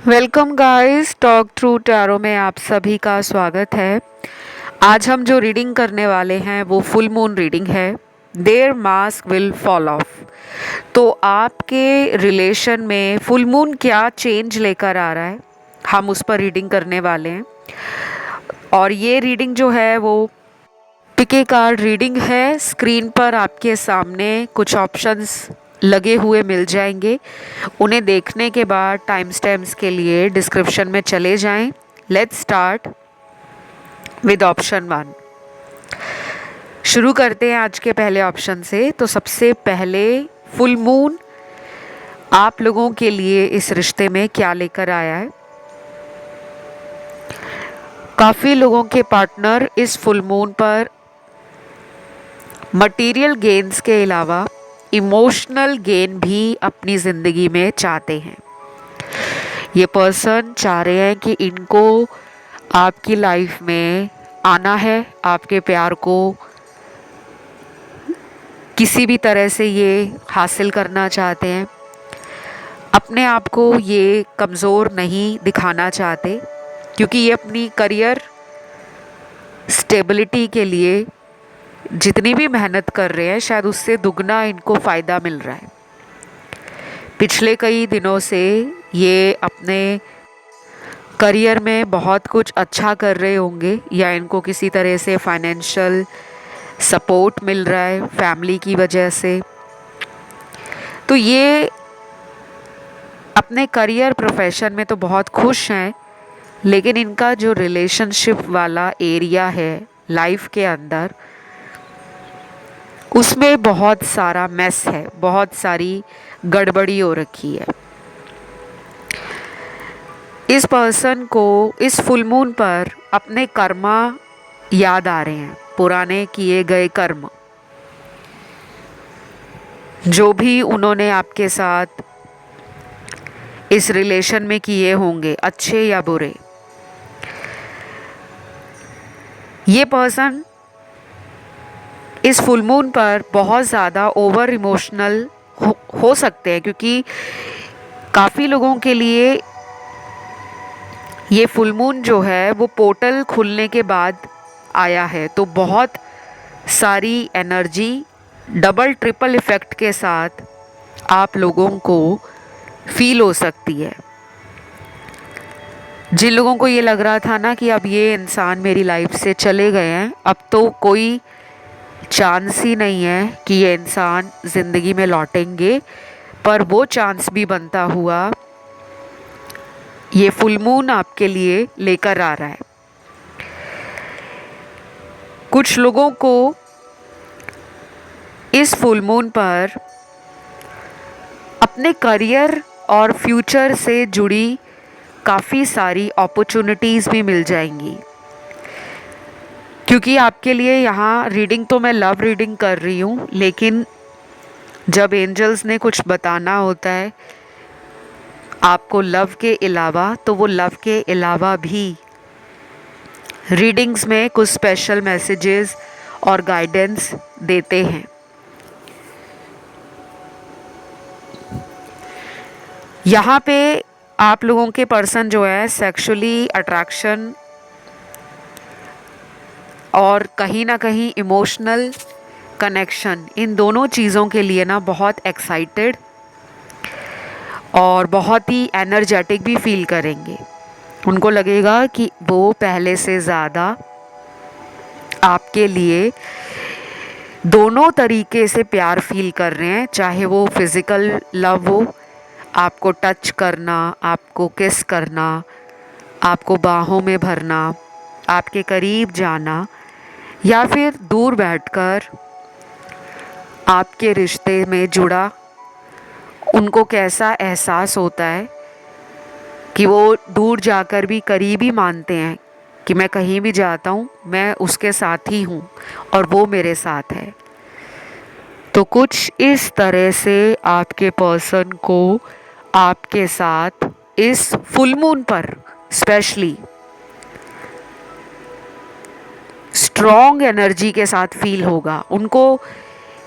Welcome guys, talk through tarot में आप सभी का स्वागत है। आज हम जो रीडिंग करने वाले हैं वो फुल मून रीडिंग है। Their mask will fall off. तो आपके रिलेशन में फुल मून क्या चेंज लेकर आ रहा है, हम उस पर रीडिंग करने वाले हैं। और ये रीडिंग जो है वो पिके कार्ड रीडिंग है। स्क्रीन पर आपके सामने कुछ ऑप्शंस लगे हुए मिल जाएंगे। उन्हें देखने के बाद टाइम स्टैम्प्स के लिए डिस्क्रिप्शन में चले जाएं। Let's start with option 1। शुरू करते हैं आज के पहले ऑप्शन से। तो सबसे पहले फुल मून आप लोगों के लिए इस रिश्ते में क्या लेकर आया है। काफ़ी लोगों के पार्टनर इस फुल मून पर मटेरियल गेन्स के अलावा इमोशनल गेन भी अपनी ज़िंदगी में चाहते हैं। ये पर्सन चाह रहे हैं कि इनको आपकी लाइफ में आना है, आपके प्यार को किसी भी तरह से ये हासिल करना चाहते हैं। अपने आप को ये कमज़ोर नहीं दिखाना चाहते, क्योंकि ये अपनी करियर स्टेबिलिटी के लिए जितनी भी मेहनत कर रहे हैं शायद उससे दुगना इनको फ़ायदा मिल रहा है। पिछले कई दिनों से ये अपने करियर में बहुत कुछ अच्छा कर रहे होंगे, या इनको किसी तरह से फाइनेंशियल सपोर्ट मिल रहा है फैमिली की वजह से। तो ये अपने करियर प्रोफेशन में तो बहुत खुश हैं, लेकिन इनका जो रिलेशनशिप वाला एरिया है लाइफ के अंदर, उसमें बहुत सारा मेस है, बहुत सारी गड़बड़ी हो रखी है। इस पर्सन को इस फुल मून पर अपने कर्मा याद आ रहे हैं, पुराने किए गए कर्म, जो भी उन्होंने आपके साथ इस रिलेशन में किए होंगे, अच्छे या बुरे। ये पर्सन इस फुल मून पर बहुत ज़्यादा ओवर इमोशनल हो सकते हैं, क्योंकि काफ़ी लोगों के लिए ये फुल मून जो है वो पोर्टल खुलने के बाद आया है। तो बहुत सारी एनर्जी डबल ट्रिपल इफ़ेक्ट के साथ आप लोगों को फील हो सकती है। जिन लोगों को ये लग रहा था ना कि अब ये इंसान मेरी लाइफ से चले गए हैं, अब तो कोई चांस ही नहीं है कि ये इंसान ज़िंदगी में लौटेंगे, पर वो चांस भी बनता हुआ ये फुल मून आपके लिए लेकर आ रहा है। कुछ लोगों को इस फुल मून पर अपने करियर और फ्यूचर से जुड़ी काफ़ी सारी अपॉर्चुनिटीज़ भी मिल जाएंगी, क्योंकि आपके लिए यहाँ रीडिंग तो मैं लव रीडिंग कर रही हूँ, लेकिन जब एंजल्स ने कुछ बताना होता है आपको लव के अलावा, तो वो लव के अलावा भी रीडिंग्स में कुछ स्पेशल मैसेजेस और गाइडेंस देते हैं। यहाँ पे आप लोगों के पर्सन जो है सेक्सुअली अट्रैक्शन और कहीं ना कहीं इमोशनल कनेक्शन, इन दोनों चीज़ों के लिए ना बहुत एक्साइटेड और बहुत ही एनर्जेटिक भी फील करेंगे। उनको लगेगा कि वो पहले से ज़्यादा आपके लिए दोनों तरीके से प्यार फील कर रहे हैं, चाहे वो फिज़िकल लव हो, आपको टच करना, आपको किस करना, आपको बाहों में भरना, आपके करीब जाना, या फिर दूर बैठकर आपके रिश्ते में जुड़ा। उनको कैसा एहसास होता है कि वो दूर जाकर भी करीब ही मानते हैं कि मैं कहीं भी जाता हूँ मैं उसके साथ ही हूँ और वो मेरे साथ है। तो कुछ इस तरह से आपके पर्सन को आपके साथ इस फुल मून पर स्पेशली स्ट्रॉन्ग एनर्जी के साथ फील होगा। उनको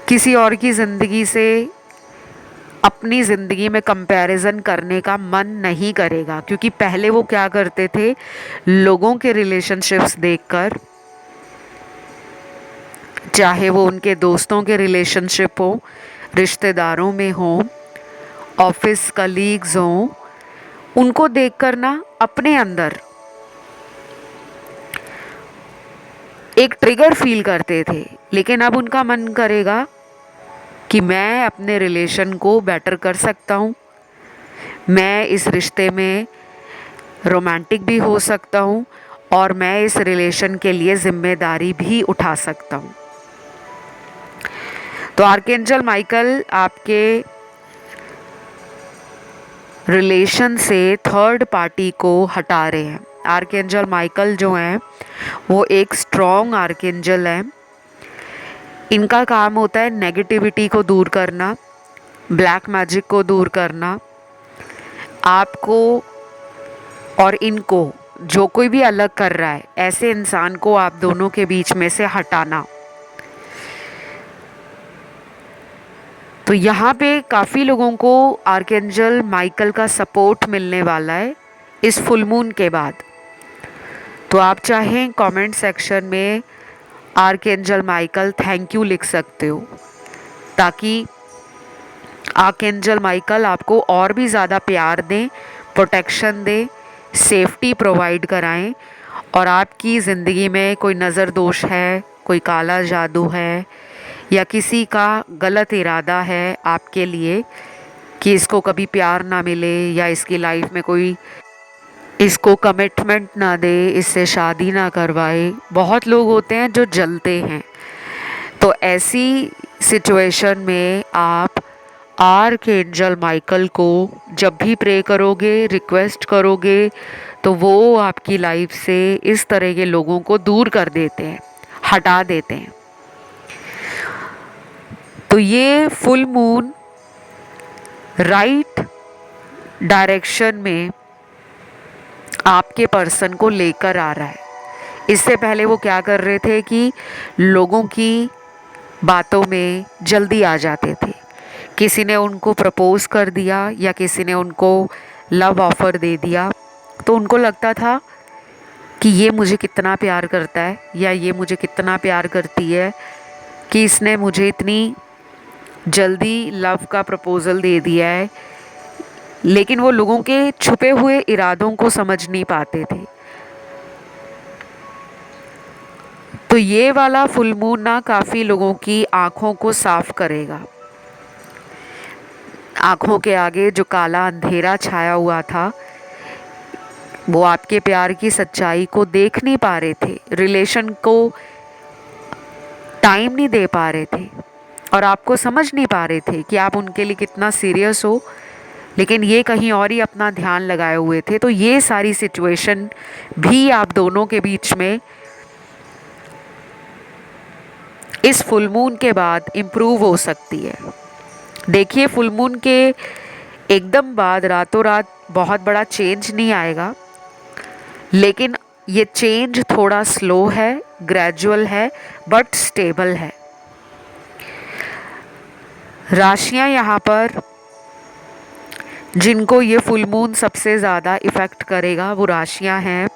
किसी और की ज़िंदगी से अपनी ज़िंदगी में कंपैरिजन करने का मन नहीं करेगा, क्योंकि पहले वो क्या करते थे, लोगों के रिलेशनशिप्स देखकर, चाहे वो उनके दोस्तों के रिलेशनशिप हो, रिश्तेदारों में हो, ऑफिस कलीग्स हों, उनको देखकर ना अपने अंदर एक ट्रिगर फील करते थे। लेकिन अब उनका मन करेगा कि मैं अपने रिलेशन को बेटर कर सकता हूँ, मैं इस रिश्ते में रोमांटिक भी हो सकता हूँ और मैं इस रिलेशन के लिए जिम्मेदारी भी उठा सकता हूँ। तो आर्कएंजल माइकल आपके रिलेशन से थर्ड पार्टी को हटा रहे हैं। आर्कएंजल माइकल जो हैं वो एक स्ट्रॉन्ग आर्कएंजल हैं। इनका काम होता है नेगेटिविटी को दूर करना, ब्लैक मैजिक को दूर करना, आपको और इनको, जो कोई भी अलग कर रहा है ऐसे इंसान को आप दोनों के बीच में से हटाना। तो यहाँ पे काफ़ी लोगों को आर्कएंजल माइकल का सपोर्ट मिलने वाला है इस फुल मून के बाद। तो आप चाहें कमेंट सेक्शन में आर्कएंजल माइकल थैंक यू लिख सकते हो, ताकि आर्कएंजल माइकल आपको और भी ज़्यादा प्यार दें, प्रोटेक्शन दें, सेफ्टी प्रोवाइड कराएं, और आपकी ज़िंदगी में कोई नज़र दोष है, कोई काला जादू है, या किसी का गलत इरादा है आपके लिए कि इसको कभी प्यार ना मिले, या इसकी लाइफ में कोई इसको कमिटमेंट ना दे, इससे शादी ना करवाए। बहुत लोग होते हैं जो जलते हैं। तो ऐसी सिचुएशन में आप आर्कएंजल माइकल को जब भी प्रे करोगे, रिक्वेस्ट करोगे, तो वो आपकी लाइफ से इस तरह के लोगों को दूर कर देते हैं, हटा देते हैं। तो ये फुल मून राइट डायरेक्शन में आपके पर्सन को लेकर आ रहा है। इससे पहले वो क्या कर रहे थे कि लोगों की बातों में जल्दी आ जाते थे। किसी ने उनको प्रपोज कर दिया या किसी ने उनको लव ऑफ़र दे दिया, तो उनको लगता था कि ये मुझे कितना प्यार करता है या ये मुझे कितना प्यार करती है कि इसने मुझे इतनी जल्दी लव का प्रपोज़ल दे दिया है। लेकिन वो लोगों के छुपे हुए इरादों को समझ नहीं पाते थे। तो ये वाला फुल मून ना काफ़ी लोगों की आँखों को साफ करेगा। आँखों के आगे जो काला अंधेरा छाया हुआ था, वो आपके प्यार की सच्चाई को देख नहीं पा रहे थे, रिलेशन को टाइम नहीं दे पा रहे थे, और आपको समझ नहीं पा रहे थे कि आप उनके लिए कितना सीरियस हो, लेकिन ये कहीं और ही अपना ध्यान लगाए हुए थे। तो ये सारी सिचुएशन भी आप दोनों के बीच में इस फुल मून के बाद इम्प्रूव हो सकती है। देखिए, फुल मून के एकदम बाद रातों रात बहुत बड़ा चेंज नहीं आएगा, लेकिन ये चेंज थोड़ा स्लो है, ग्रेजुअल है, बट स्टेबल है। राशियां यहाँ पर जिनको ये फुल मून सबसे ज़्यादा इफ़ेक्ट करेगा वो राशियां हैं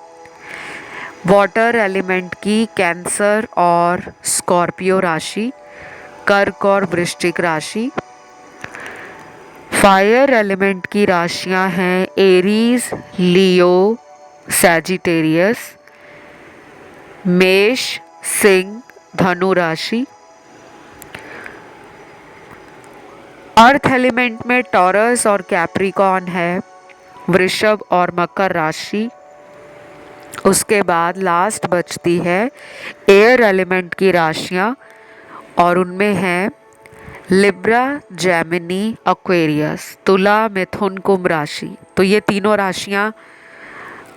वाटर एलिमेंट की कैंसर और स्कॉर्पियो राशि, कर्क और वृश्चिक राशि। फायर एलिमेंट की राशियां हैं एरीज, लियो, सैजिटेरियस, मेष, सिंह, धनु राशि। अर्थ एलिमेंट में टॉरस और कैप्रिकॉर्न है, वृषभ और मकर राशि। उसके बाद लास्ट बचती है एयर एलिमेंट की राशियाँ, और उनमें हैं लिब्रा, जेमिनी, एक्वेरियस, तुला, मिथुन, कुंभ राशि। तो ये तीनों राशियाँ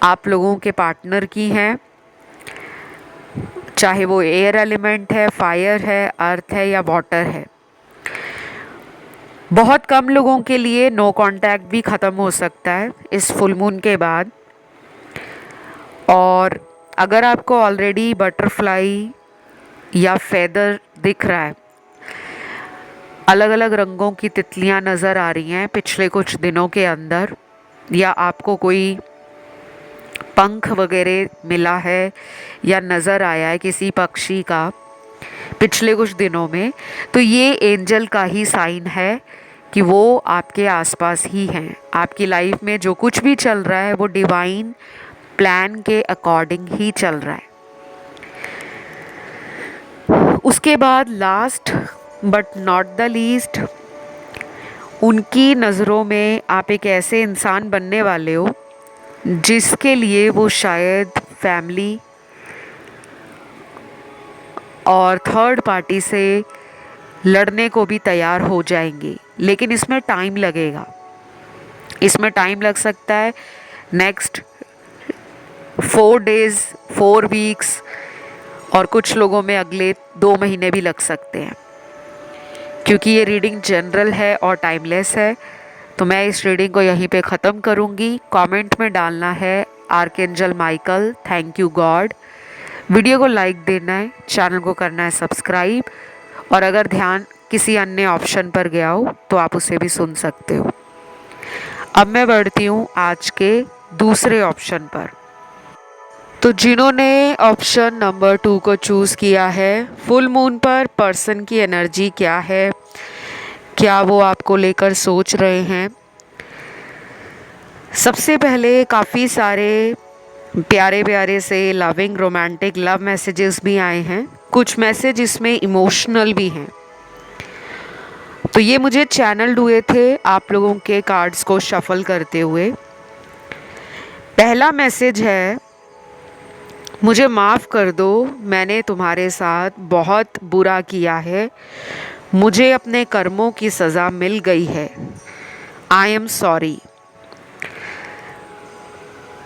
आप लोगों के पार्टनर की हैं, चाहे वो एयर एलिमेंट है, फायर है, अर्थ है या वाटर है। बहुत कम लोगों के लिए नो कांटेक्ट भी ख़त्म हो सकता है इस फुल मून के बाद। और अगर आपको ऑलरेडी बटरफ्लाई या फेदर दिख रहा है, अलग अलग रंगों की तितलियां नज़र आ रही हैं पिछले कुछ दिनों के अंदर, या आपको कोई पंख वगैरह मिला है या नज़र आया है किसी पक्षी का पिछले कुछ दिनों में, तो ये एंजल का ही साइन है कि वो आपके आसपास ही हैं। आपकी लाइफ में जो कुछ भी चल रहा है वो डिवाइन प्लान के अकॉर्डिंग ही चल रहा है। उसके बाद last but not the least, उनकी नज़रों में आप एक ऐसे इंसान बनने वाले हो जिसके लिए वो शायद फैमिली और थर्ड पार्टी से लड़ने को भी तैयार हो जाएंगे। लेकिन इसमें टाइम लगेगा, इसमें टाइम लग सकता है नेक्स्ट 4 डेज़, 4 वीक्स, और कुछ लोगों में अगले 2 महीने भी लग सकते हैं, क्योंकि ये रीडिंग जनरल है और टाइमलेस है। तो मैं इस रीडिंग को यहीं पे ख़त्म करूँगी। कमेंट में डालना है archangel Michael, thank you God. Video को लाइक देना है, चैनल को करना है सब्सक्राइब, और अगर ध्यान किसी अन्य ऑप्शन पर गया हो तो आप उसे भी सुन सकते हो। अब मैं बढ़ती हूँ आज के दूसरे ऑप्शन पर। तो जिन्होंने ऑप्शन नंबर 2 को चूज़ किया है, फुल मून पर पर्सन की एनर्जी क्या है, क्या वो आपको लेकर सोच रहे हैं। सबसे पहले काफ़ी सारे प्यारे प्यारे से लविंग रोमांटिक लव मैसेजेस भी आए हैं, कुछ मैसेज इसमें इमोशनल भी हैं। तो ये मुझे चैनल हुए थे आप लोगों के कार्ड्स को शफल करते हुए। पहला मैसेज है, मुझे माफ़ कर दो, मैंने तुम्हारे साथ बहुत बुरा किया है, मुझे अपने कर्मों की सज़ा मिल गई है, आई एम सॉरी।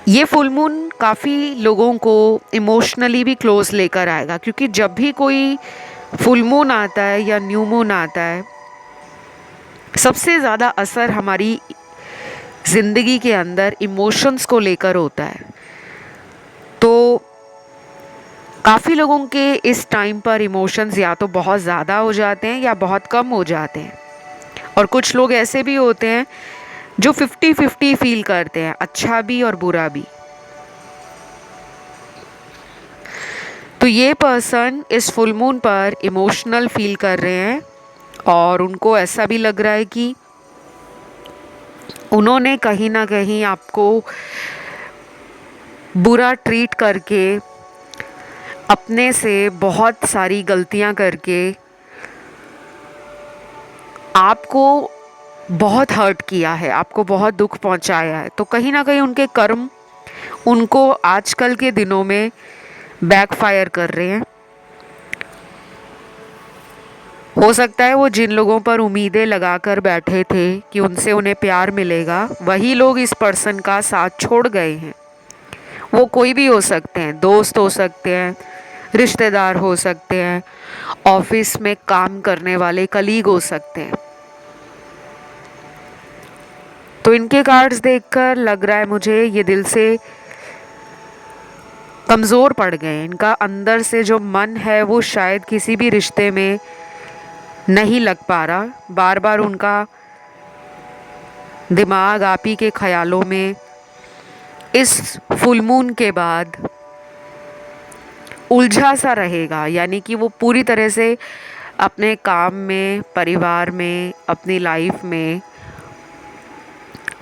ये फुल मून काफ़ी लोगों को इमोशनली भी क्लोज लेकर आएगा, क्योंकि जब भी कोई फुल मून आता है या न्यू मून आता है, सबसे ज़्यादा असर हमारी ज़िंदगी के अंदर इमोशंस को लेकर होता है। तो काफ़ी लोगों के इस टाइम पर इमोशंस या तो बहुत ज़्यादा हो जाते हैं या बहुत कम हो जाते हैं, और कुछ लोग ऐसे भी होते हैं जो 50-50 फील करते हैं, अच्छा भी और बुरा भी। तो ये पर्सन इस फुल मून पर इमोशनल फील कर रहे हैं, और उनको ऐसा भी लग रहा है कि उन्होंने कहीं ना कहीं आपको बुरा ट्रीट करके, अपने से बहुत सारी गलतियां करके आपको बहुत हर्ट किया है, आपको बहुत दुख पहुंचाया है। तो कहीं ना कहीं उनके कर्म उनको आजकल के दिनों में बैकफायर कर रहे हैं। हो सकता है वो जिन लोगों पर उम्मीदें लगाकर बैठे थे कि उनसे उन्हें प्यार मिलेगा, वही लोग इस पर्सन का साथ छोड़ गए हैं। वो कोई भी हो सकते हैं, दोस्त हो सकते हैं, रिश्तेदार हो सकते हैं, ऑफिस में काम करने वाले कलीग हो सकते हैं। तो इनके कार्ड्स देखकर लग रहा है मुझे ये दिल से कमज़ोर पड़ गए। इनका अंदर से जो मन है वो शायद किसी भी रिश्ते में नहीं लग पा रहा। बार बार उनका दिमाग आप ही के ख्यालों में इस फुल मून के बाद उलझा सा रहेगा, यानी कि वो पूरी तरह से अपने काम में, परिवार में, अपनी लाइफ में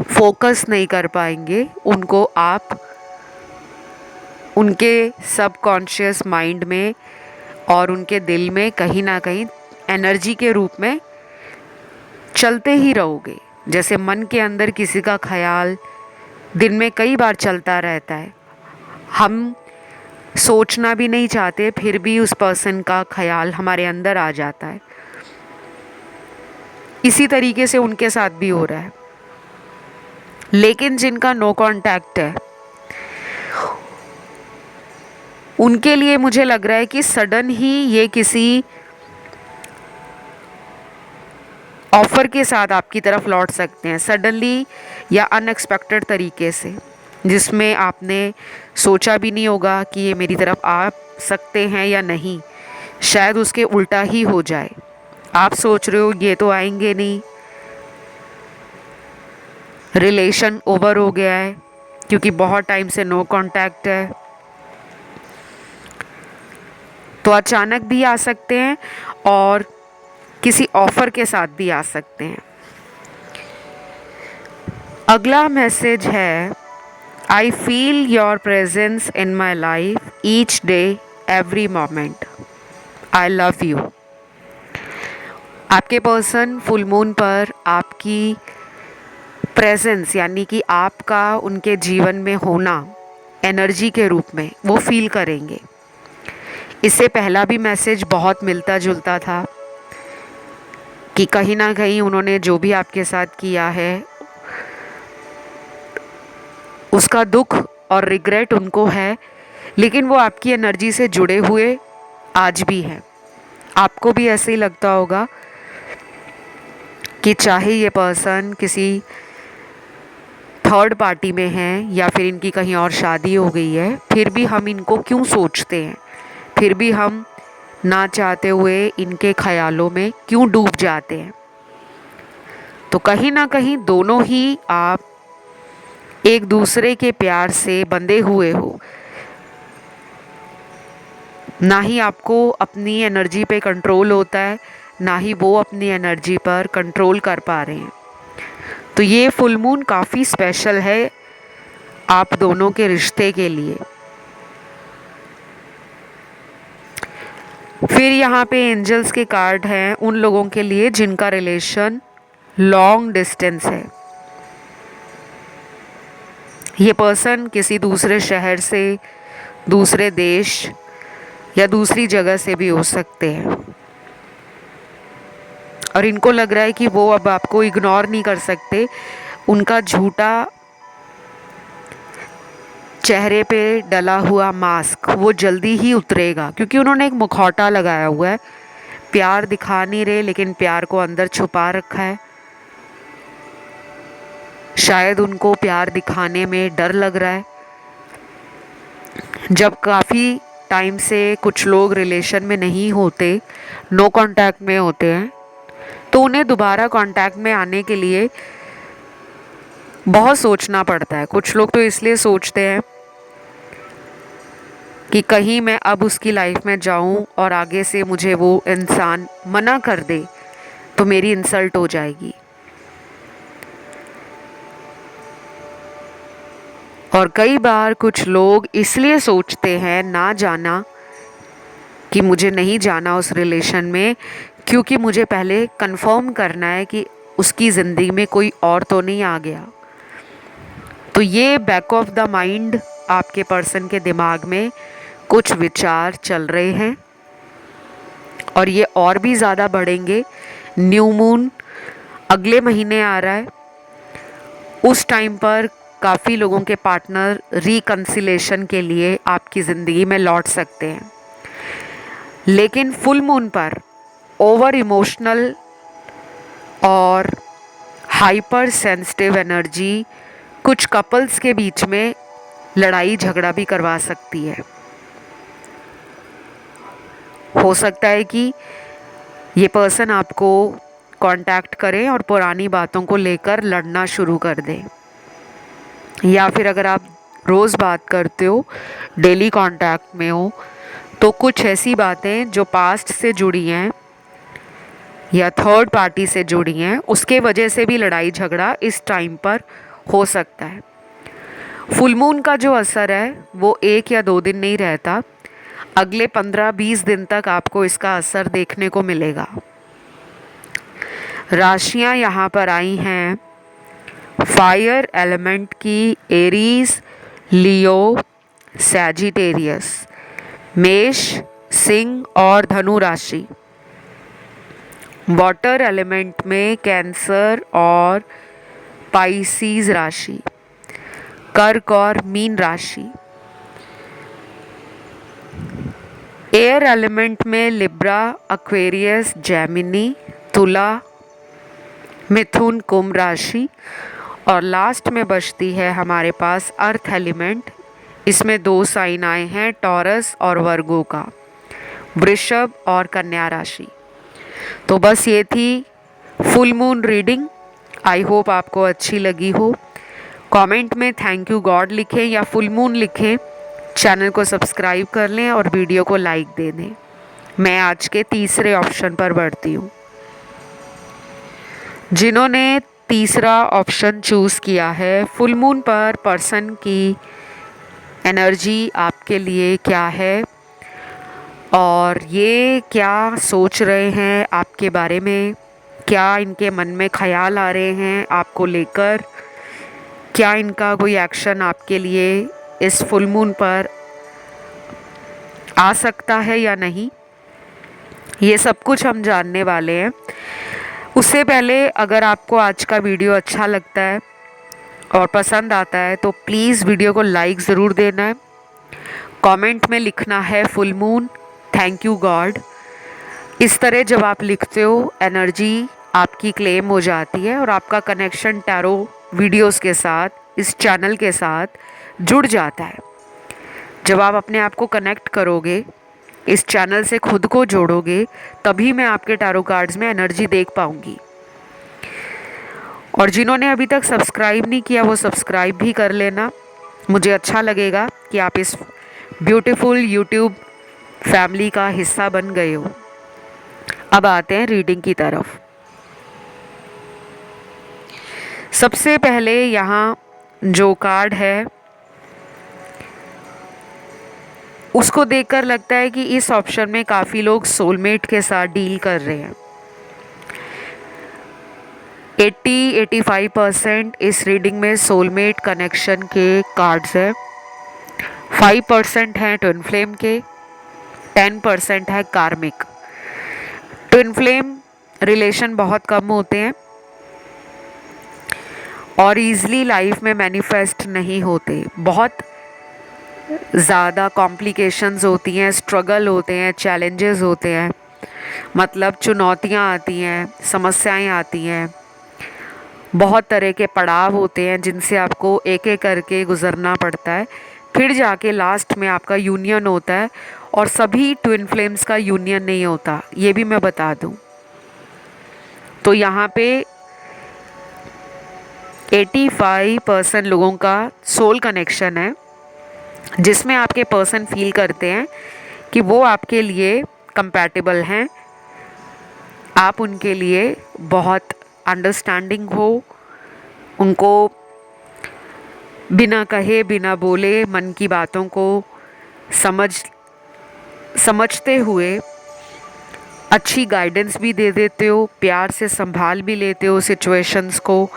फोकस नहीं कर पाएंगे। उनको आप उनके सबकॉन्शियस माइंड में और उनके दिल में कहीं ना कहीं एनर्जी के रूप में चलते ही रहोगे। जैसे मन के अंदर किसी का ख्याल दिन में कई बार चलता रहता है, हम सोचना भी नहीं चाहते, फिर भी उस पर्सन का ख्याल हमारे अंदर आ जाता है। इसी तरीके से उनके साथ भी हो रहा है। लेकिन जिनका नो कांटेक्ट है, उनके लिए मुझे लग रहा है कि सडन ही ये किसी ऑफ़र के साथ आपकी तरफ लौट सकते हैं, सडनली या अनएक्सपेक्टेड तरीके से, जिसमें आपने सोचा भी नहीं होगा कि ये मेरी तरफ आ सकते हैं या नहीं। शायद उसके उल्टा ही हो जाए। आप सोच रहे हो ये तो आएंगे नहीं, रिलेशन ओवर हो गया है क्योंकि बहुत टाइम से नो कांटेक्ट है, तो अचानक भी आ सकते हैं और किसी ऑफर के साथ भी आ सकते हैं। अगला मैसेज है, I feel your presence in my life each day every moment, I love you. आपके पर्सन फुल मून पर आपकी प्रेजेंस यानी कि आपका उनके जीवन में होना एनर्जी के रूप में वो फील करेंगे। इससे पहला भी मैसेज बहुत मिलता जुलता था कि कहीं ना कहीं उन्होंने जो भी आपके साथ किया है उसका दुख और रिग्रेट उनको है, लेकिन वो आपकी एनर्जी से जुड़े हुए आज भी हैं। आपको भी ऐसे ही लगता होगा कि चाहे ये पर्सन किसी थर्ड पार्टी में हैं या फिर इनकी कहीं और शादी हो गई है, फिर भी हम इनको क्यों सोचते हैं, फिर भी हम ना चाहते हुए इनके ख्यालों में क्यों डूब जाते हैं। तो कहीं ना कहीं दोनों ही आप एक दूसरे के प्यार से बंधे हुए हो, ना ही आपको अपनी एनर्जी पे कंट्रोल होता है, ना ही वो अपनी एनर्जी पर कंट्रोल कर पा रहे हैं। तो ये फुल मून काफ़ी स्पेशल है आप दोनों के रिश्ते के लिए। फिर यहाँ पे एंजल्स के कार्ड हैं उन लोगों के लिए जिनका रिलेशन लॉन्ग डिस्टेंस है। ये पर्सन किसी दूसरे शहर से, दूसरे देश या दूसरी जगह से भी हो सकते हैं और इनको लग रहा है कि वो अब आपको इग्नोर नहीं कर सकते। उनका झूठा चेहरे पे डला हुआ मास्क वो जल्दी ही उतरेगा, क्योंकि उन्होंने एक मुखौटा लगाया हुआ है। प्यार दिखा नहीं रहे लेकिन प्यार को अंदर छुपा रखा है। शायद उनको प्यार दिखाने में डर लग रहा है। जब काफ़ी टाइम से कुछ लोग रिलेशन में नहीं होते, नो कांटेक्ट में होते हैं, तो उन्हें दोबारा कांटेक्ट में आने के लिए बहुत सोचना पड़ता है। कुछ लोग तो इसलिए सोचते हैं कि कहीं मैं अब उसकी लाइफ में जाऊं और आगे से मुझे वो इंसान मना कर दे तो मेरी इंसल्ट हो जाएगी। और कई बार कुछ लोग इसलिए सोचते हैं ना जाना कि मुझे नहीं जाना उस रिलेशन में, क्योंकि मुझे पहले कंफर्म करना है कि उसकी ज़िंदगी में कोई और तो नहीं आ गया। तो ये बैक ऑफ द माइंड आपके पर्सन के दिमाग में कुछ विचार चल रहे हैं और ये और भी ज़्यादा बढ़ेंगे। न्यू मून अगले महीने आ रहा है, उस टाइम पर काफ़ी लोगों के पार्टनर रिकन्सिलेशन के लिए आपकी ज़िंदगी में लौट सकते हैं। लेकिन फुल मून पर ओवर इमोशनल और हाइपर सेंसिटिव एनर्जी कुछ कपल्स के बीच में लड़ाई झगड़ा भी करवा सकती है। हो सकता है कि ये पर्सन आपको कांटेक्ट करें और पुरानी बातों को लेकर लड़ना शुरू कर दें, या फिर अगर आप रोज़ बात करते हो, डेली कांटेक्ट में हो, तो कुछ ऐसी बातें जो पास्ट से जुड़ी हैं या थर्ड पार्टी से जुड़ी हैं उसके वजह से भी लड़ाई झगड़ा इस टाइम पर हो सकता है। फुल मून का जो असर है वो 1 या 2 दिन नहीं रहता, अगले 15-20 दिन तक आपको इसका असर देखने को मिलेगा। राशियां यहाँ पर आई हैं फायर एलिमेंट की, एरीज, लियो, सैजिटेरियस, मेष, सिंह और धनु राशि। वाटर एलिमेंट में कैंसर और पाइसीज राशि, कर्क और मीन राशि। एयर एलिमेंट में लिब्रा, एक्वेरियस, जेमिनी, तुला, मिथुन, कुंभ राशि। और लास्ट में बचती है हमारे पास अर्थ एलिमेंट। इसमें 2 साइन आए हैं, टॉरस और वर्गो का, वृषभ और कन्या राशि। तो बस ये थी full moon reading. I hope आपको अच्छी लगी हो। कमेंट में थैंक यू गॉड लिखें या फुल मून लिखें। चैनल को सब्सक्राइब कर लें और वीडियो को लाइक दे दें। मैं आज के तीसरे ऑप्शन पर बढ़ती हूँ। जिन्होंने तीसरा ऑप्शन चूज़ किया है, फुल मून पर पर्सन की एनर्जी आपके लिए क्या है और ये क्या सोच रहे हैं आपके बारे में, क्या इनके मन में ख्याल आ रहे हैं आपको लेकर, क्या इनका कोई एक्शन आपके लिए इस फुल मून पर आ सकता है या नहीं, ये सब कुछ हम जानने वाले हैं। उससे पहले अगर आपको आज का वीडियो अच्छा लगता है और पसंद आता है तो प्लीज़ वीडियो को लाइक ज़रूर देना है। कमेंट में लिखना है full moon, thank you God. इस तरह जब आप लिखते हो एनर्जी आपकी क्लेम हो जाती है और आपका कनेक्शन टैरो वीडियोस के साथ, इस चैनल के साथ जुड़ जाता है। जब आप अपने आप को कनेक्ट करोगे, इस चैनल से खुद को जोड़ोगे, तभी मैं आपके टैरो कार्ड्स में एनर्जी देख पाऊंगी। और जिन्होंने अभी तक सब्सक्राइब नहीं किया वो सब्सक्राइब भी कर लेना। मुझे अच्छा लगेगा कि आप इस ब्यूटीफुल यूट्यूब फैमिली का हिस्सा बन गए हो। अब आते हैं रीडिंग की तरफ। सबसे पहले यहाँ जो कार्ड है उसको देखकर लगता है कि इस ऑप्शन में काफ़ी लोग सोलमेट के साथ डील कर रहे हैं। 80-85% इस रीडिंग में सोलमेट कनेक्शन के कार्ड्स हैं। 5% हैं ट्विन फ्लेम के, 10% है कार्मिक। ट्विन फ्लेम रिलेशन बहुत कम होते हैं और ईज़िली लाइफ में मैनिफेस्ट नहीं होते। बहुत ज़्यादा कॉम्प्लिकेशंस होती हैं, स्ट्रगल होते हैं, चैलेंजेस होते हैं, मतलब चुनौतियाँ आती हैं, समस्याएं आती हैं, बहुत तरह के पड़ाव होते हैं जिनसे आपको एक एक करके गुजरना पड़ता है। फिर जाके लास्ट में आपका यूनियन होता है और सभी ट्विन फ्लेम्स का यूनियन नहीं होता, ये भी मैं बता दूं। तो यहाँ पे 85% लोगों का सोल कनेक्शन है जिसमें आपके पर्सन फील करते हैं कि वो आपके लिए कंपैटिबल हैं, आप उनके लिए बहुत अंडरस्टैंडिंग हो, उनको बिना कहे बिना बोले मन की बातों को समझते हुए अच्छी गाइडेंस भी दे देते हो, प्यार से संभाल भी लेते हो सिचुएशंस को।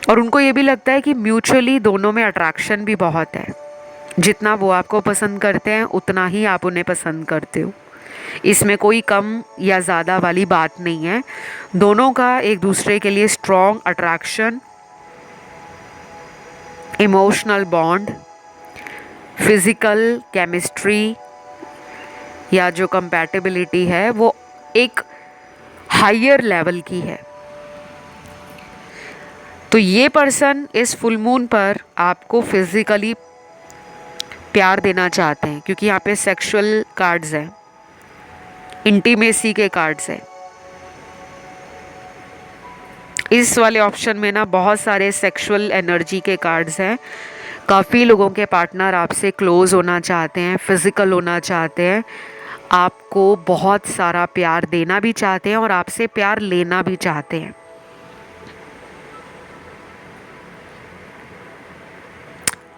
और उनको ये भी लगता है कि म्यूचुअली दोनों में अट्रैक्शन भी बहुत है। जितना वो आपको पसंद करते हैं उतना ही आप उन्हें पसंद करते हो। इसमें कोई कम या ज़्यादा वाली बात नहीं है। दोनों का एक दूसरे के लिए strong attraction, emotional bond, physical chemistry या जो कंपैटिबिलिटी है वो एक हायर लेवल की है। तो ये पर्सन इस फुल मून पर आपको फिज़िकली प्यार देना चाहते हैं क्योंकि यहाँ पे सेक्सुअल कार्ड्स हैं, इंटीमेसी के कार्ड्स हैं। इस वाले ऑप्शन में ना बहुत सारे सेक्सुअल एनर्जी के कार्ड्स हैं। काफ़ी लोगों के पार्टनर आपसे क्लोज होना चाहते हैं, फिज़िकल होना चाहते हैं, आपको बहुत सारा प्यार देना भी चाहते हैं और आपसे प्यार लेना भी चाहते हैं।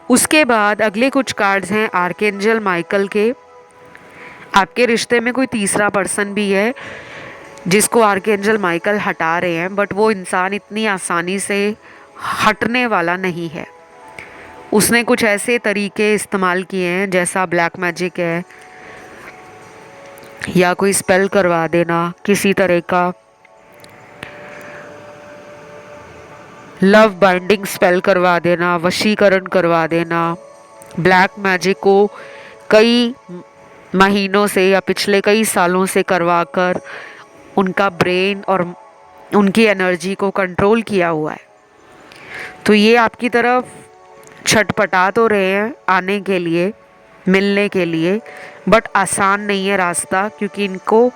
उसके बाद अगले कुछ कार्ड्स हैं आर्कएंजल माइकल के। आपके रिश्ते में कोई तीसरा पर्सन भी है जिसको आर्कएंजल माइकल हटा रहे हैं, बट वो इंसान इतनी आसानी से हटने वाला नहीं है। उसने कुछ ऐसे तरीके इस्तेमाल किए हैं जैसा ब्लैक मैजिक है या कोई स्पेल करवा देना, किसी तरह का लव बाइंडिंग स्पेल करवा देना, वशीकरण करवा देना। ब्लैक मैजिक को कई महीनों से या पिछले कई सालों से करवाकर उनका ब्रेन और उनकी एनर्जी को कंट्रोल किया हुआ है। तो ये आपकी तरफ छटपटा तो रहे हैं आने के लिए, मिलने के लिए, बट आसान नहीं है रास्ता, क्योंकि इनको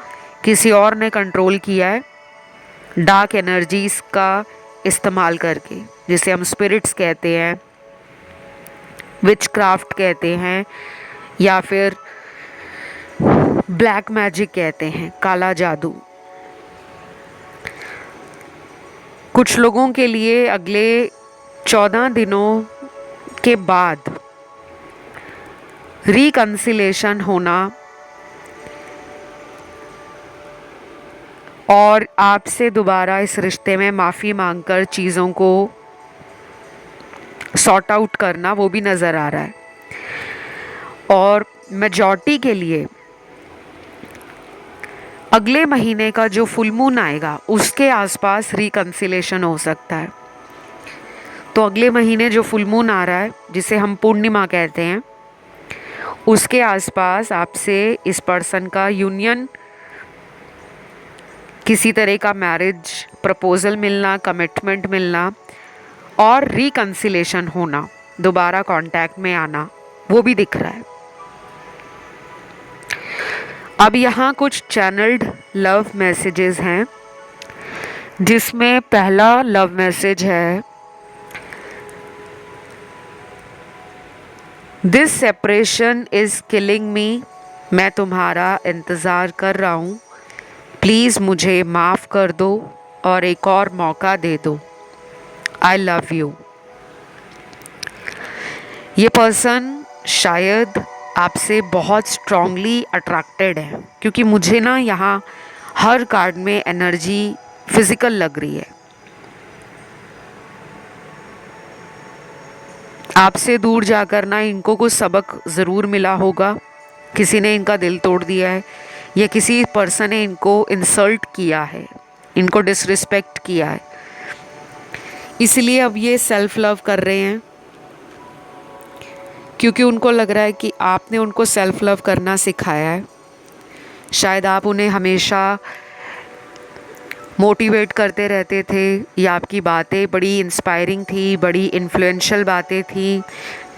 किसी और ने कंट्रोल किया है डार्क एनर्जीज का इस्तेमाल करके, जिसे हम स्पिरिट्स कहते हैं, विच क्राफ्ट कहते हैं, या फिर ब्लैक मैजिक कहते हैं, काला जादू। कुछ लोगों के लिए अगले 14 दिनों के बाद रिकंसिलेशन होना और आपसे दोबारा इस रिश्ते में माफ़ी मांगकर चीज़ों को सॉर्ट आउट करना, वो भी नज़र आ रहा है। और मेजॉरिटी के लिए अगले महीने का जो फुल मून आएगा उसके आसपास रिकंसिलेशन हो सकता है। तो अगले महीने जो फुल मून आ रहा है, जिसे हम पूर्णिमा कहते हैं, उसके आसपास आपसे इस पर्सन का यूनियन, किसी तरह का मैरिज प्रपोजल मिलना, कमिटमेंट मिलना और रिकंसिलेशन होना, दोबारा कांटेक्ट में आना, वो भी दिख रहा है। अब यहाँ कुछ चैनल्ड लव मैसेजेस हैं, जिसमें पहला लव मैसेज है, दिस सेपरेशन इज़ किलिंग मी, मैं तुम्हारा इंतज़ार कर रहा हूँ, प्लीज़ मुझे माफ़ कर दो और एक और मौका दे दो, आई लव यू। ये पर्सन शायद आपसे बहुत स्ट्रांगली अट्रैक्टेड है, क्योंकि मुझे ना यहाँ हर कार्ड में एनर्जी फिजिकल लग रही है। आपसे दूर जाकर ना इनको कुछ सबक ज़रूर मिला होगा, किसी ने इनका दिल तोड़ दिया है या किसी पर्सन ने इनको इंसल्ट किया है, इनको डिसरिस्पेक्ट किया है, इसलिए अब ये सेल्फ लव कर रहे हैं, क्योंकि उनको लग रहा है कि आपने उनको सेल्फ लव करना सिखाया है। शायद आप उन्हें हमेशा मोटिवेट करते रहते थे, या आपकी बातें बड़ी इंस्पायरिंग थी, बड़ी इन्फ्लुएंशियल बातें थी,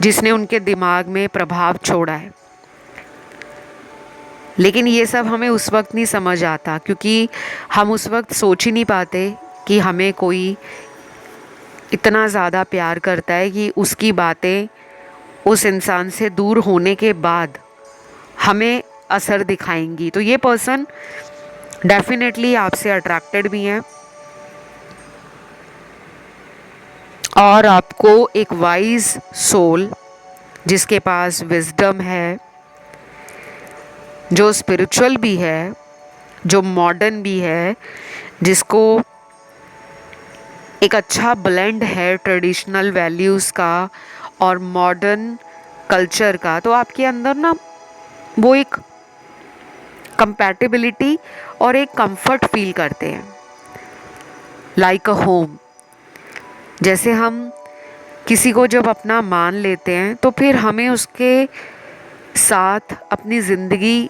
जिसने उनके दिमाग में प्रभाव छोड़ा है। लेकिन ये सब हमें उस वक्त नहीं समझ आता, क्योंकि हम उस वक्त सोच ही नहीं पाते कि हमें कोई इतना ज़्यादा प्यार करता है कि उसकी बातें उस इंसान से दूर होने के बाद हमें असर दिखाएंगी। तो ये पर्सन डेफिनेटली आपसे अट्रैक्टेड भी हैं और आपको एक वाइज सोल, जिसके पास विजडम है, जो स्पिरिचुअल भी है, जो मॉडर्न भी है, जिसको एक अच्छा ब्लेंड है ट्रेडिशनल वैल्यूज़ का और मॉडर्न कल्चर का, तो आपके अंदर ना वो एक कंपैटिबिलिटी और एक कंफर्ट फील करते हैं, लाइक अ होम। जैसे हम किसी को जब अपना मान लेते हैं तो फिर हमें उसके साथ अपनी ज़िंदगी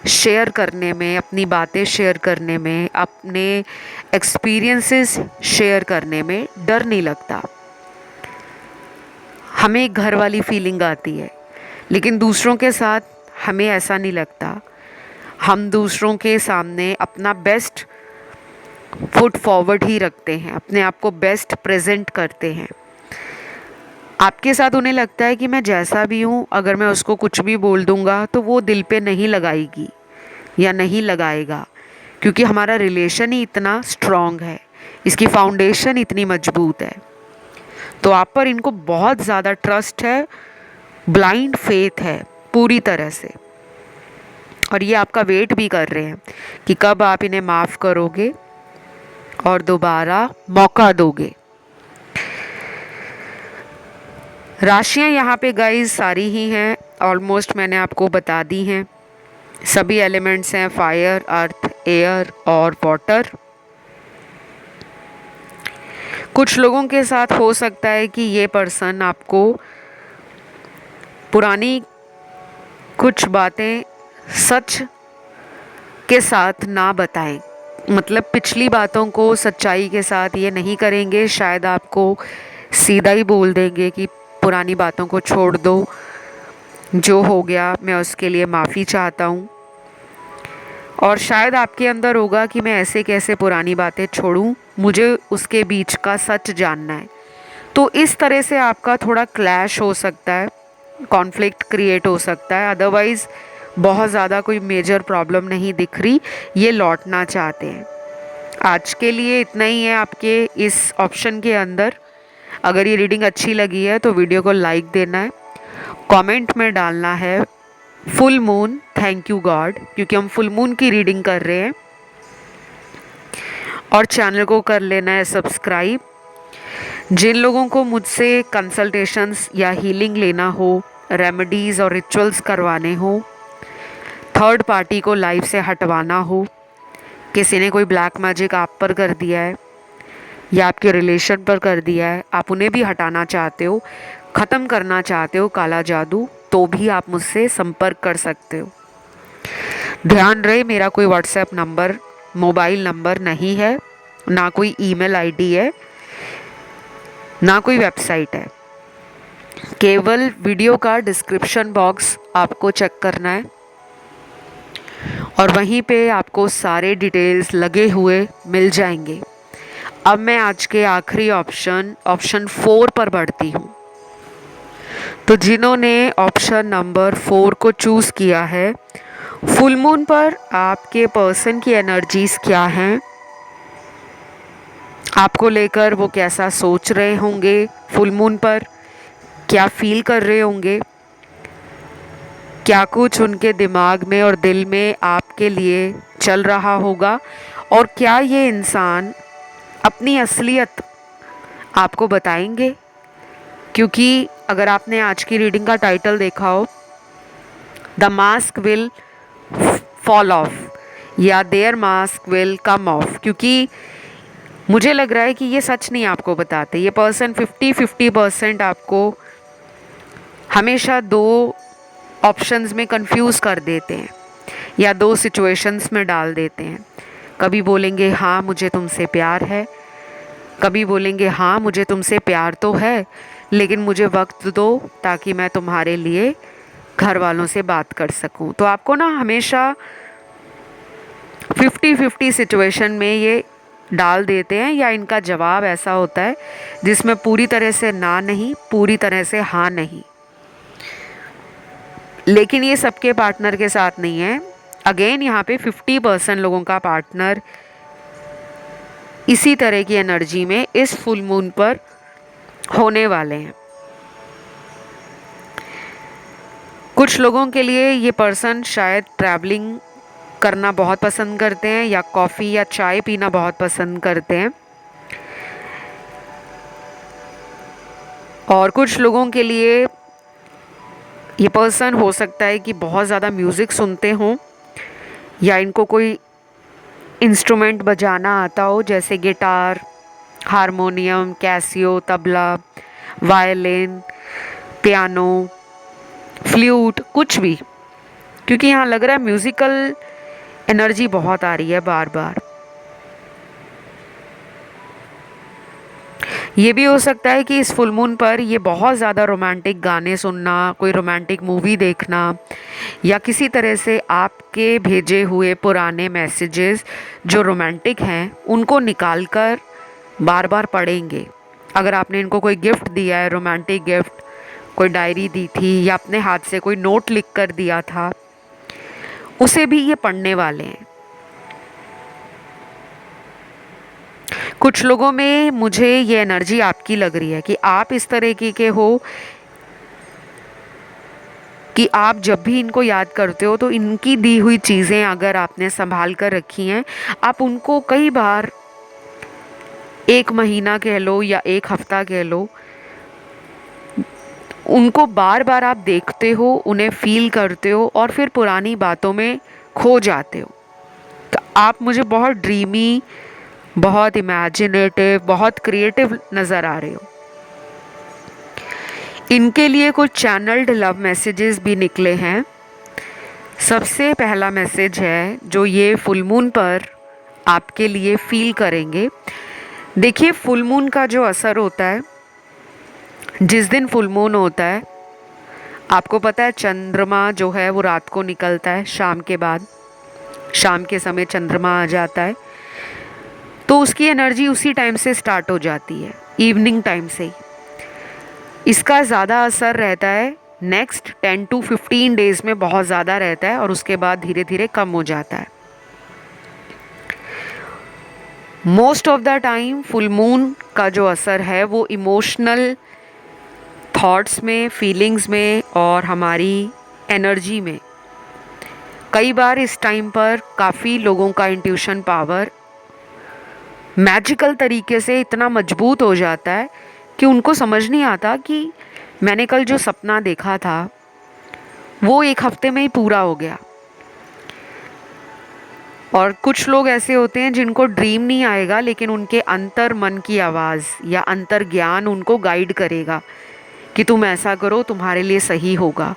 शेयर करने में, अपनी बातें शेयर करने में, अपने एक्सपीरियंसेस शेयर करने में डर नहीं लगता, हमें एक घर वाली फीलिंग आती है। लेकिन दूसरों के साथ हमें ऐसा नहीं लगता, हम दूसरों के सामने अपना बेस्ट फुट फॉरवर्ड ही रखते हैं, अपने आप को बेस्ट प्रेजेंट करते हैं। आपके साथ उन्हें लगता है कि मैं जैसा भी हूँ, अगर मैं उसको कुछ भी बोल दूँगा तो वो दिल पे नहीं लगाएगी या नहीं लगाएगा, क्योंकि हमारा रिलेशन ही इतना स्ट्रॉन्ग है, इसकी फाउंडेशन इतनी मजबूत है। तो आप पर इनको बहुत ज़्यादा ट्रस्ट है, ब्लाइंड फेथ है पूरी तरह से, और ये आपका वेट भी कर रहे हैं कि कब आप इन्हें माफ़ करोगे और दोबारा मौका दोगे। राशियाँ यहाँ पे गाइस सारी ही हैं, ऑलमोस्ट मैंने आपको बता दी हैं। सभी एलिमेंट्स हैं, फायर, अर्थ, एयर और वाटर। कुछ लोगों के साथ हो सकता है कि ये पर्सन आपको पुरानी कुछ बातें सच के साथ ना बताएं, मतलब पिछली बातों को सच्चाई के साथ ये नहीं करेंगे, शायद आपको सीधा ही बोल देंगे कि पुरानी बातों को छोड़ दो, जो हो गया मैं उसके लिए माफ़ी चाहता हूँ। और शायद आपके अंदर होगा कि मैं ऐसे कैसे पुरानी बातें छोड़ूं, मुझे उसके बीच का सच जानना है। तो इस तरह से आपका थोड़ा क्लैश हो सकता है, कॉन्फ्लिक्ट क्रिएट हो सकता है। अदरवाइज़ बहुत ज़्यादा कोई मेजर प्रॉब्लम नहीं दिख रही, ये लौटना चाहते हैं। आज के लिए इतना ही है आपके इस ऑप्शन के अंदर। अगर ये रीडिंग अच्छी लगी है तो वीडियो को लाइक देना है, कमेंट में डालना है full moon thank you God, क्योंकि हम फुल मून की रीडिंग कर रहे हैं, और चैनल को कर लेना है सब्सक्राइब। जिन लोगों को मुझसे कंसल्टेशंस या हीलिंग लेना हो, रेमेडीज़ और रिचुअल्स करवाने हो, थर्ड पार्टी को लाइफ से हटवाना हो, किसी ने कोई ब्लैक मैजिक आप पर कर दिया है या आपके रिलेशन पर कर दिया है, आप उन्हें भी हटाना चाहते हो, ख़त्म करना चाहते हो काला जादू, तो भी आप मुझसे संपर्क कर सकते हो। ध्यान रहे, मेरा कोई व्हाट्सएप नंबर, मोबाइल नंबर नहीं है, ना कोई ईमेल आईडी है, ना कोई वेबसाइट है। केवल वीडियो का डिस्क्रिप्शन बॉक्स आपको चेक करना है और वहीं पे आपको सारे डिटेल्स लगे हुए मिल जाएंगे। अब मैं आज के आखिरी ऑप्शन 4 पर बढ़ती हूँ। तो जिन्होंने ऑप्शन नंबर 4 को चूज़ किया है, फुल मून पर आपके पर्सन की एनर्जीज क्या हैं, आपको लेकर वो कैसा सोच रहे होंगे, फुल मून पर क्या फील कर रहे होंगे, क्या कुछ उनके दिमाग में और दिल में आपके लिए चल रहा होगा, और क्या ये इंसान अपनी असलियत आपको बताएंगे। क्योंकि अगर आपने आज की रीडिंग का टाइटल देखा हो, the mask will fall off या their mask will come off, क्योंकि मुझे लग रहा है कि ये सच नहीं आपको बताते। ये पर्सन 50-50% आपको हमेशा दो ऑप्शंस में कंफ्यूज कर देते हैं या दो सिचुएशंस में डाल देते हैं। कभी बोलेंगे हाँ मुझे तुमसे प्यार है, कभी बोलेंगे हाँ मुझे तुमसे प्यार तो है, लेकिन मुझे वक्त दो ताकि मैं तुम्हारे लिए घर वालों से बात कर सकूं। तो आपको ना हमेशा 50-50 सिचुएशन में ये डाल देते हैं, या इनका जवाब ऐसा होता है जिसमें पूरी तरह से ना नहीं, पूरी तरह से हाँ नहीं। लेकिन ये सबके पार्टनर के साथ नहीं है। अगेन यहाँ पे 50% लोगों का पार्टनर इसी तरह की एनर्जी में इस फुल मून पर होने वाले हैं। कुछ लोगों के लिए ये पर्सन शायद ट्रैवलिंग करना बहुत पसंद करते हैं या कॉफ़ी या चाय पीना बहुत पसंद करते हैं, और कुछ लोगों के लिए ये पर्सन हो सकता है कि बहुत ज़्यादा म्यूज़िक सुनते हों या इनको कोई इंस्ट्रूमेंट बजाना आता हो, जैसे guitar, harmonium, Casio, tabla, violin, piano, flute, कुछ भी, क्योंकि यहाँ लग रहा है म्यूज़िकल एनर्जी बहुत आ रही है बार बार। ये भी हो सकता है कि इस फुल मून पर ये बहुत ज़्यादा रोमांटिक गाने सुनना, कोई रोमांटिक मूवी देखना, या किसी तरह से आपके भेजे हुए पुराने मैसेजेस जो रोमांटिक हैं उनको निकाल कर बार बार पढ़ेंगे। अगर आपने इनको कोई गिफ्ट दिया है, रोमांटिक गिफ्ट, कोई डायरी दी थी या अपने हाथ से कोई नोट लिख कर दिया था, उसे भी ये पढ़ने वाले हैं। कुछ लोगों में मुझे ये एनर्जी आपकी लग रही है कि आप इस तरह के हो कि आप जब भी इनको याद करते हो तो इनकी दी हुई चीज़ें अगर आपने संभाल कर रखी हैं, आप उनको कई बार, एक महीना कह लो या एक हफ्ता कह लो, उनको बार बार आप देखते हो, उन्हें फील करते हो और फिर पुरानी बातों में खो जाते हो। तो आप मुझे बहुत ड्रीमी, बहुत इमेजिनेटिव, बहुत क्रिएटिव नज़र आ रहे हो। इनके लिए कुछ चैनल्ड लव मैसेजेस भी निकले हैं। सबसे पहला मैसेज है जो ये फुल मून पर आपके लिए फील करेंगे। देखिए, फुल मून का जो असर होता है, जिस दिन फुल मून होता है, आपको पता है चंद्रमा जो है वो रात को निकलता है शाम के बाद, शाम के समय चंद्रमा आ जाता है, तो उसकी एनर्जी उसी टाइम से स्टार्ट हो जाती है, इवनिंग टाइम से ही। इसका ज़्यादा असर रहता है नेक्स्ट 10 to 15 डेज में, बहुत ज़्यादा रहता है, और उसके बाद धीरे धीरे कम हो जाता है। Most of the time full moon का जो असर है वो इमोशनल थॉट्स में, फीलिंग्स में और हमारी एनर्जी में। कई बार इस टाइम पर काफ़ी लोगों का इंट्यूशन पावर मैजिकल तरीके से इतना मजबूत हो जाता है कि उनको समझ नहीं आता कि मैंने कल जो सपना देखा था वो एक हफ्ते में ही पूरा हो गया। और कुछ लोग ऐसे होते हैं जिनको ड्रीम नहीं आएगा, लेकिन उनके अंतर मन की आवाज़ या अंतर ज्ञान उनको गाइड करेगा कि तुम ऐसा करो, तुम्हारे लिए सही होगा।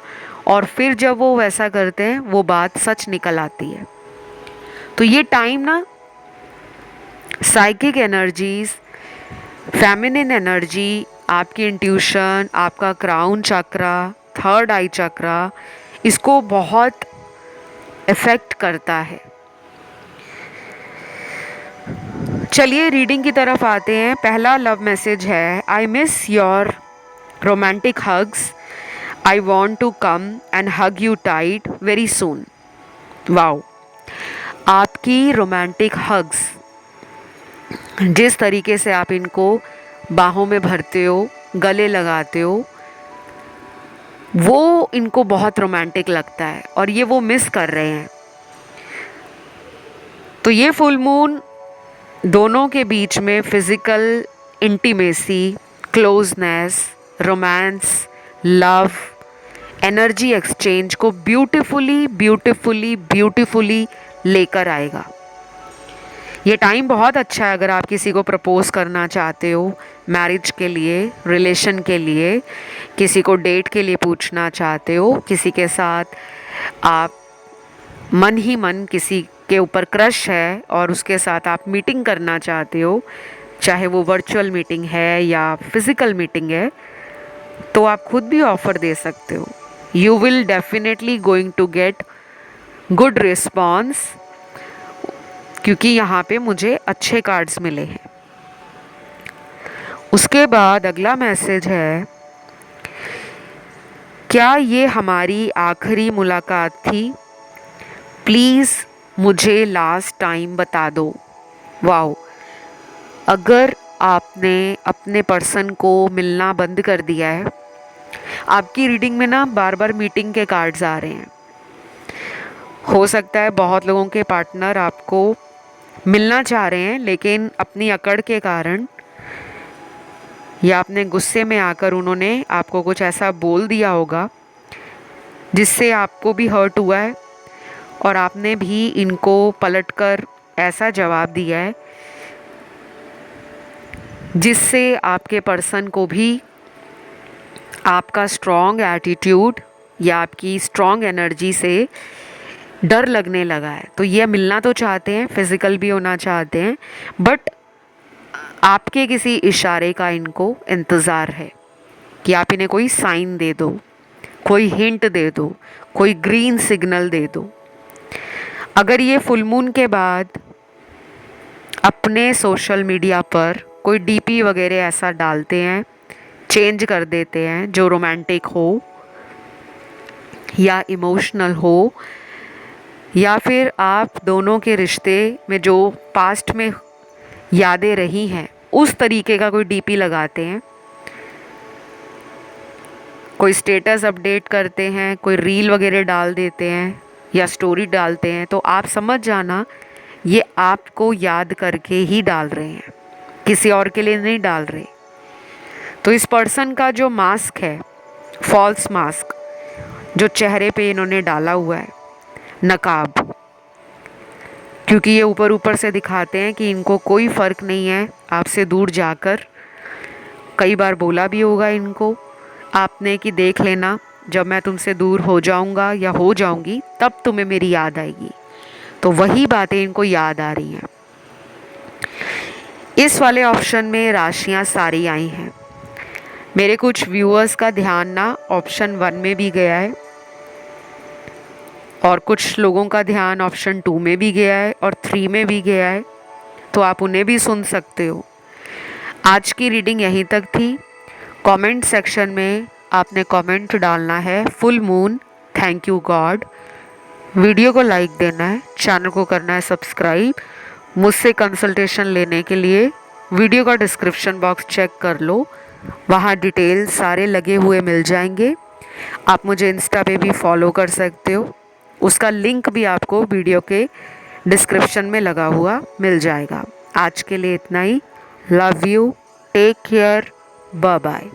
और फिर जब वो वैसा करते हैं वो बात सच निकल आती है। तो ये टाइम ना साइकिक एनर्जीज, फेमिनिन एनर्जी, आपकी इंट्यूशन, आपका क्राउन चक्रा, थर्ड आई चक्रा, इसको बहुत इफ़ेक्ट करता है। चलिए रीडिंग की तरफ आते हैं। पहला लव मैसेज है, I miss your romantic hugs, I want to come and hug you tight very soon. Wow, आपकी रोमांटिक हग्स, जिस तरीके से आप इनको बाहों में भरते हो, गले लगाते हो, वो इनको बहुत रोमांटिक लगता है और ये वो मिस कर रहे हैं। तो ये फुल मून दोनों के बीच में physical intimacy, closeness, romance, love, energy exchange को ब्यूटीफुली ब्यूटीफुली ब्यूटीफुली लेकर आएगा। ये टाइम बहुत अच्छा है अगर आप किसी को प्रपोज करना चाहते हो, मैरिज के लिए, रिलेशन के लिए, किसी को डेट के लिए पूछना चाहते हो, किसी के साथ आप मन ही मन किसी के ऊपर क्रश है और उसके साथ आप मीटिंग करना चाहते हो, चाहे वो वर्चुअल मीटिंग है या फिज़िकल मीटिंग है, तो आप खुद भी ऑफ़र दे सकते हो। You will definitely going to get good response, क्योंकि यहाँ पे मुझे अच्छे कार्ड्स मिले हैं। उसके बाद अगला मैसेज है, क्या ये हमारी आखिरी मुलाकात थी? प्लीज़ मुझे लास्ट टाइम बता दो। वाओ, अगर आपने अपने पर्सन को मिलना बंद कर दिया है, आपकी रीडिंग में ना बार बार मीटिंग के कार्ड्स आ रहे हैं। हो सकता है बहुत लोगों के पार्टनर आपको मिलना चाह रहे हैं, लेकिन अपनी अकड़ के कारण या अपने गुस्से में आकर उन्होंने आपको कुछ ऐसा बोल दिया होगा जिससे आपको भी हर्ट हुआ है और आपने भी इनको पलटकर ऐसा जवाब दिया है जिससे आपके पर्सन को भी आपका स्ट्रॉन्ग एटीट्यूड या आपकी स्ट्रॉन्ग एनर्जी से डर लगने लगा है। तो ये मिलना तो चाहते हैं, फिज़िकल भी होना चाहते हैं, बट आपके किसी इशारे का इनको इंतज़ार है कि आप इन्हें कोई साइन दे दो, कोई हिंट दे दो, कोई ग्रीन सिग्नल दे दो। अगर ये फुल मून के बाद अपने सोशल मीडिया पर कोई डीपी वगैरह ऐसा डालते हैं, चेंज कर देते हैं जो रोमांटिक हो या इमोशनल हो, या फिर आप दोनों के रिश्ते में जो पास्ट में यादें रही हैं उस तरीके का कोई डीपी लगाते हैं, कोई स्टेटस अपडेट करते हैं, कोई रील वगैरह डाल देते हैं या स्टोरी डालते हैं, तो आप समझ जाना ये आपको याद करके ही डाल रहे हैं, किसी और के लिए नहीं डाल रहे। तो इस पर्सन का जो मास्क है, फॉल्स मास्क जो चेहरे पे इन्होंने डाला हुआ है, नकाब, क्योंकि ये ऊपर ऊपर से दिखाते हैं कि इनको कोई फ़र्क नहीं है आपसे दूर जाकर। कई बार बोला भी होगा इनको आपने कि देख लेना, जब मैं तुमसे दूर हो जाऊंगा या हो जाऊंगी तब तुम्हें मेरी याद आएगी। तो वही बातें इनको याद आ रही हैं। इस वाले ऑप्शन में राशियां सारी आई हैं। मेरे कुछ व्यूअर्स का ध्यान ना ऑप्शन 1 में भी गया है। और कुछ लोगों का ध्यान ऑप्शन 2 में भी गया है और 3 में भी गया है, तो आप उन्हें भी सुन सकते हो। आज की रीडिंग यहीं तक थी। कमेंट सेक्शन में आपने कमेंट डालना है full moon thank you God. Video को लाइक देना है, चैनल को करना है सब्सक्राइब। मुझसे कंसल्टेशन लेने के लिए वीडियो का डिस्क्रिप्शन बॉक्स चेक कर लो, वहाँ डिटेल सारे लगे हुए मिल जाएंगे। आप मुझे इंस्टा पे भी फॉलो कर सकते हो, उसका लिंक भी आपको वीडियो के डिस्क्रिप्शन में लगा हुआ मिल जाएगा। आज के लिए इतना ही। Love you, take care, bye bye.